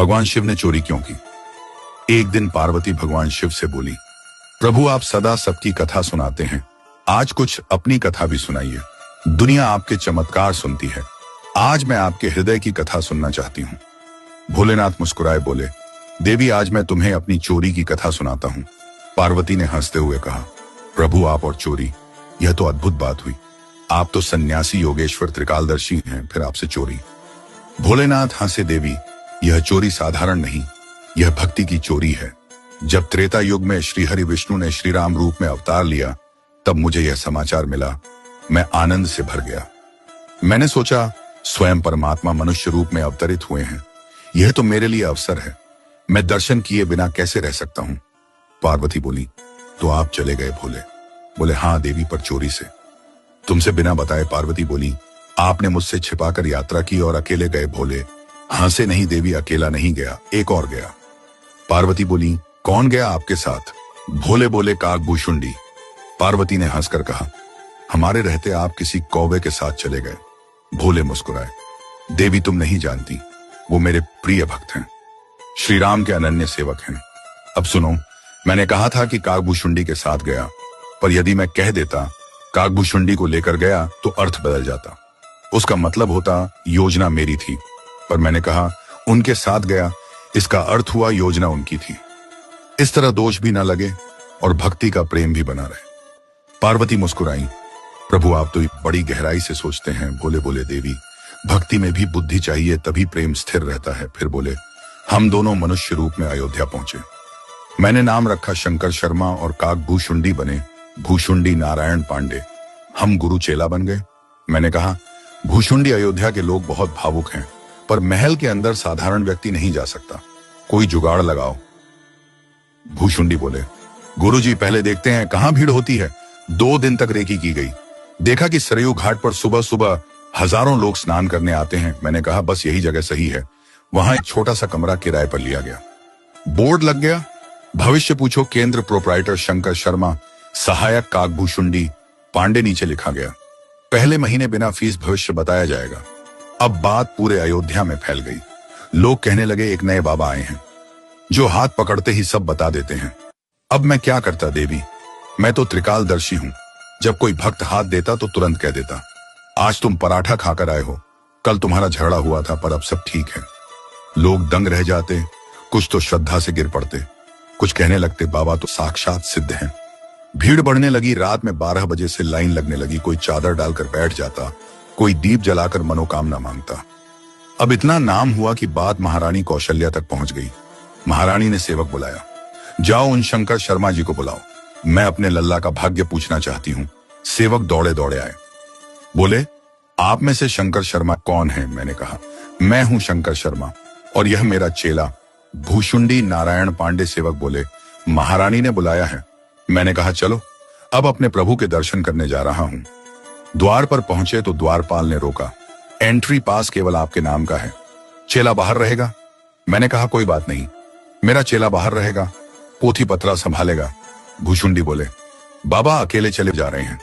भगवान शिव ने चोरी क्यों की? एक दिन पार्वती भगवान शिव से बोली, प्रभु आप सदा सबकी कथा सुनाते हैं, आज कुछ अपनी कथा भी सुनाइए। दुनिया आपके चमत्कार सुनती है, आज मैं आपके हृदय की कथा सुनना चाहती हूँ। भोलेनाथ मुस्कुराए बोले, देवी आज मैं तुम्हें अपनी चोरी की कथा सुनाता हूँ। पार्वती ने हंसते हुए कहा, प्रभु आप और चोरी, यह तो अद्भुत बात हुई। आप तो सन्यासी योगेश्वर त्रिकालदर्शी हैं, फिर आपसे चोरी। भोलेनाथ हंसे, देवी यह चोरी साधारण नहीं, यह भक्ति की चोरी है। जब त्रेता युग में श्री हरि विष्णु ने श्री राम रूप में अवतार लिया, तब मुझे यह समाचार मिला। मैं आनंद से भर गया। मैंने सोचा स्वयं परमात्मा मनुष्य रूप में अवतरित हुए हैं, यह तो मेरे लिए अवसर है। मैं दर्शन किए बिना कैसे रह सकता हूँ? पार्वती बोली, तो आप चले गए भोले? बोले, हाँ देवी, पर चोरी से। तुमसे बिना बताए? पार्वती बोली, आपने मुझसे छिपाकर यात्रा की और अकेले गए भोले? हंसे, नहीं देवी, अकेला नहीं गया, एक और गया। पार्वती बोली, कौन गया आपके साथ? भोले बोले, काकभूषुंडी। पार्वती ने हंसकर कहा, हमारे रहते आप किसी कौवे के साथ चले गए। भोले मुस्कुराए, देवी तुम नहीं जानती, वो मेरे प्रिय भक्त हैं, श्री राम के अनन्य सेवक हैं। अब सुनो, मैंने कहा था कि काकभूषुंडी के साथ गया, पर यदि मैं कह देता काकभूषुंडी को लेकर गया तो अर्थ बदल जाता। उसका मतलब होता योजना मेरी थी, पर मैंने कहा उनके साथ गया, इसका अर्थ हुआ योजना उनकी थी। इस तरह दोष भी ना लगे और भक्ति का प्रेम भी बना रहे। पार्वती मुस्कुराई, प्रभु आप तो बड़ी गहराई से सोचते हैं। भोले बोले, देवी भक्ति में भी बुद्धि चाहिए, तभी प्रेम स्थिर रहता है। फिर बोले, हम दोनों मनुष्य रूप में अयोध्या पहुंचे। मैंने नाम रखा शंकर शर्मा और काकभूषुंडी बने भूषुंडी नारायण पांडे। हम गुरु चेला बन गए। मैंने कहा, भूषुंडी अयोध्या के लोग बहुत भावुक हैं, पर महल के अंदर साधारण व्यक्ति नहीं जा सकता, कोई जुगाड़ लगाओ। भूषुंडी बोले, गुरुजी पहले देखते हैं कहां भीड़ होती है। 2 दिन तक रेकी की गई, देखा कि सरयू घाट पर सुबह सुबह हजारों लोग स्नान करने आते हैं। मैंने कहा बस यही जगह सही है। वहां एक छोटा सा कमरा किराए पर लिया गया, बोर्ड लग गया, भविष्य पूछो केंद्र प्रोप्राइटर शंकर शर्मा, सहायक काकभूषुंडी पांडे नीचे लिखा गया। पहले महीने बिना फीस भविष्य बताया जाएगा। अब बात पूरे अयोध्या में फैल गई। लोग कहने लगे एक नए बाबा आए हैं जो हाथ पकड़ते ही सब बता देते हैं। अब मैं क्या करता देवी, मैं तो त्रिकालदर्शी हूं, जब कोई भक्त हाथ देता तो तुरंत कह देता। आज तुम पराठा खाकर आए हो, कल तुम्हारा झगड़ा हुआ था, पर अब सब ठीक है। लोग दंग रह जाते, कुछ तो श्रद्धा से गिर पड़ते, कुछ कहने लगते बाबा तो साक्षात सिद्ध हैं। भीड़ बढ़ने लगी, रात में 12 बजे से लाइन लगने लगी। कोई चादर डालकर बैठ जाता, कोई दीप जलाकर मनोकामना मांगता। अब इतना नाम हुआ कि बात महारानी कौशल्या तक पहुंच गई। महारानी ने सेवक बुलाया, जाओ उन शंकर शर्मा जी को बुलाओ, मैं अपने लल्ला का भाग्य पूछना चाहती हूँ। सेवक दौड़े दौड़े आए, बोले, आप में से शंकर शर्मा कौन है? मैंने कहा, मैं हूं शंकर शर्मा और यह मेरा चेला भूषुंडी नारायण पांडे। सेवक बोले, महारानी ने बुलाया है। मैंने कहा, चलो, अब अपने प्रभु के दर्शन करने जा रहा हूं। द्वार पर पहुंचे तो द्वारपाल ने रोका, एंट्री पास केवल आपके नाम का है, चेला बाहर रहेगा। मैंने कहा, कोई बात नहीं, मेरा चेला बाहर रहेगा, पोथी पत्रा संभालेगा। भूषुंडी बोले, बाबा अकेले चले जा रहे हैं।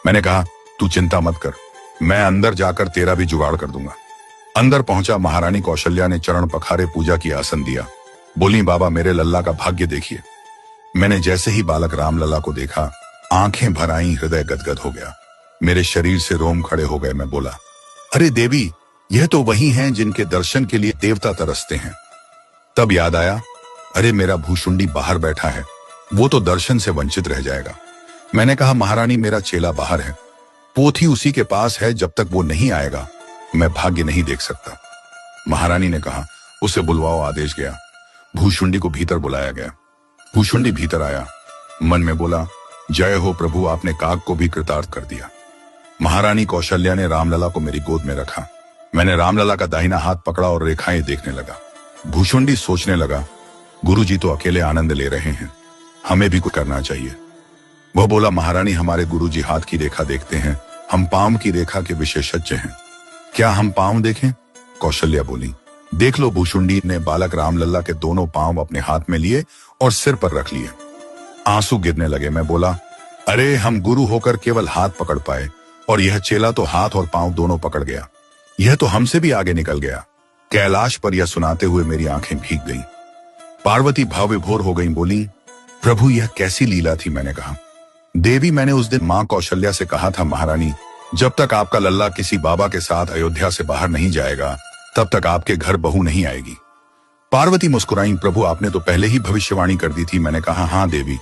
मैंने कहा, तू चिंता मत कर, मैं अंदर जाकर तेरा भी जुगाड़ कर दूंगा। अंदर पहुंचा, महारानी कौशल्या ने चरण पखारे, पूजा की आसन दिया। बोली, बाबा मेरे लल्ला का भाग्य देखिए। मैंने जैसे ही बालक राम लल्ला को देखा, आंखें भर आईं, हृदय गदगद हो गया, मेरे शरीर से रोम खड़े हो गए। मैं बोला, अरे देवी, यह तो वही हैं जिनके दर्शन के लिए देवता तरसते हैं। तब याद आया, अरे मेरा भूषुंडी बाहर बैठा है, वो तो दर्शन से वंचित रह जाएगा। मैंने कहा, महारानी मेरा चेला बाहर है, पोथी उसी के पास है, जब तक वो नहीं आएगा मैं भाग्य नहीं देख सकता। महारानी ने कहा, उसे बुलवाओ। आदेश गया, भूषुंडी को भीतर बुलाया गया। भूषुंडी भीतर आया, मन में बोला, जय हो प्रभु, आपने काक को भी कृतार्थ कर दिया। महारानी कौशल्या ने रामलला को मेरी गोद में रखा। मैंने रामलला का दाहिना हाथ पकड़ा और रेखाएं देखने लगा। भूषुंडी सोचने लगा, गुरुजी तो अकेले आनंद ले रहे हैं, हमें भी कुछ करना चाहिए। वह बोला, महारानी हमारे गुरुजी हाथ की रेखा देखते हैं, हम पांव की रेखा के विशेषज्ञ हैं, क्या हम पांव देखें? कौशल्या बोली, देख लो। भूषुंडी ने बालक रामलला के दोनों पांव अपने हाथ में लिए और सिर पर रख लिए। आंसू गिरने लगे। मैं बोला, अरे हम गुरु होकर केवल हाथ पकड़ पाए और यह चेला तो हाथ और पांव दोनों पकड़ गया, यह तो हमसे भी आगे निकल गया। कैलाश पर यह सुनाते हुए मेरी आंखें भीग गईं। पार्वती भाव विभोर हो गई, बोली, प्रभु यह कैसी लीला थी। मैंने कहा, देवी मैंने उस दिन मां कौशल्या से कहा था, महारानी जब तक आपका लल्ला किसी बाबा के साथ अयोध्या से बाहर नहीं जाएगा तब तक आपके घर बहू नहीं आएगी। पार्वती मुस्कुराई, प्रभु आपने तो पहले ही भविष्यवाणी कर दी थी। मैंने कहा, हाँ देवी।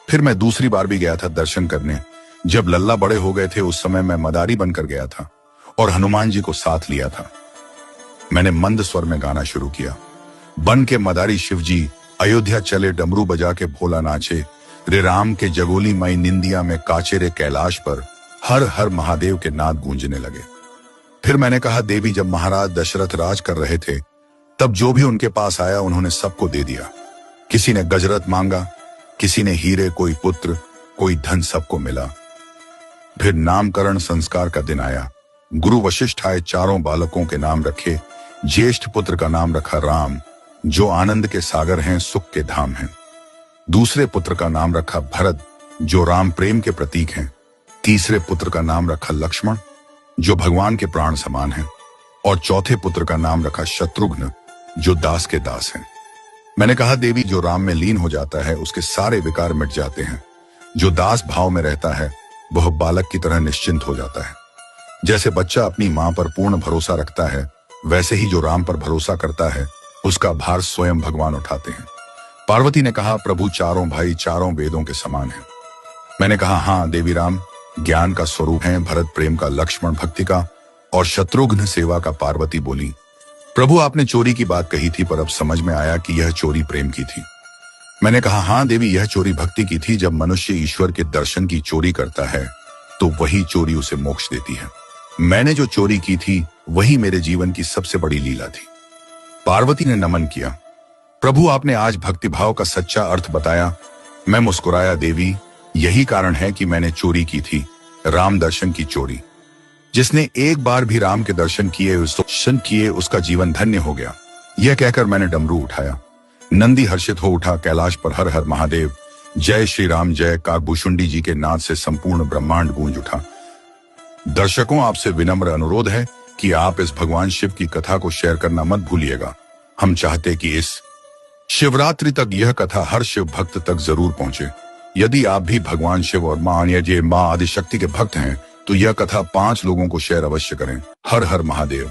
फिर मैं दूसरी बार भी गया था दर्शन करने। जब लल्ला बड़े हो गए थे उस समय मैं मदारी बनकर गया था और हनुमान जी को साथ लिया था। मैंने मंद स्वर में गाना शुरू किया। बन के मदारी शिव जी अयोध्या चले, डमरू बजा के भोला नाचे, रे राम के जगोली मई निंदिया में काचे, रे कैलाश पर हर हर महादेव के नाद गूंजने लगे। फिर मैंने कहा, देवी जब महाराज दशरथ राज कर रहे थे तब जो भी उनके पास आया उन्होंने सबको दे दिया। किसी ने गजरत मांगा, किसी ने हीरे, कोई पुत्र, कोई धन, सबको मिला। फिर नामकरण संस्कार का दिन आया। गुरु वशिष्ठ आए, चारों बालकों के नाम रखे। ज्येष्ठ पुत्र का नाम रखा राम, जो आनंद के सागर हैं, सुख के धाम हैं। दूसरे पुत्र का नाम रखा भरत, जो राम प्रेम के प्रतीक हैं। तीसरे पुत्र का नाम रखा लक्ष्मण, जो भगवान के प्राण समान हैं। और चौथे पुत्र का नाम रखा शत्रुघ्न, जो दास के दास हैं। मैंने कहा, देवी जो राम में लीन हो जाता है उसके सारे विकार मिट जाते हैं। जो दास भाव में रहता है वह बालक की तरह निश्चिंत हो जाता है। जैसे बच्चा अपनी मां पर पूर्ण भरोसा रखता है वैसे ही जो राम पर भरोसा करता है उसका भार स्वयं भगवान उठाते हैं। पार्वती ने कहा, प्रभु चारों भाई चारों वेदों के समान हैं। मैंने कहा, हाँ देवी, राम ज्ञान का स्वरूप है, भरत प्रेम का, लक्ष्मण भक्ति का और शत्रुघ्न सेवा का। पार्वती बोली, प्रभु आपने चोरी की बात कही थी पर अब समझ में आया कि यह चोरी प्रेम की थी। मैंने कहा, हाँ देवी, यह चोरी भक्ति की थी। जब मनुष्य ईश्वर के दर्शन की चोरी करता है तो वही चोरी उसे मोक्ष देती है। मैंने जो चोरी की थी वही मेरे जीवन की सबसे बड़ी लीला थी। पार्वती ने नमन किया, प्रभु आपने आज भक्तिभाव का सच्चा अर्थ बताया। मैं मुस्कुराया, देवी यही कारण है कि मैंने चोरी की थी, राम दर्शन की चोरी। जिसने एक बार भी राम के दर्शन किए उसका जीवन धन्य हो गया। यह कहकर मैंने डमरू उठाया। नंदी हर्षित हो उठा। कैलाश पर हर हर महादेव, जय श्री राम जय, काकभूषुंडी जी के नाद से संपूर्ण ब्रह्मांड गूंज उठा। दर्शकों, आपसे विनम्र अनुरोध है कि आप इस भगवान शिव की कथा को शेयर करना मत भूलिएगा। हम चाहते कि इस शिवरात्रि तक यह कथा हर शिव भक्त तक जरूर पहुंचे। यदि आप भी भगवान शिव और मां आदिशक्ति के भक्त हैं तो यह कथा 5 लोगों को शेयर अवश्य करें। हर हर महादेव।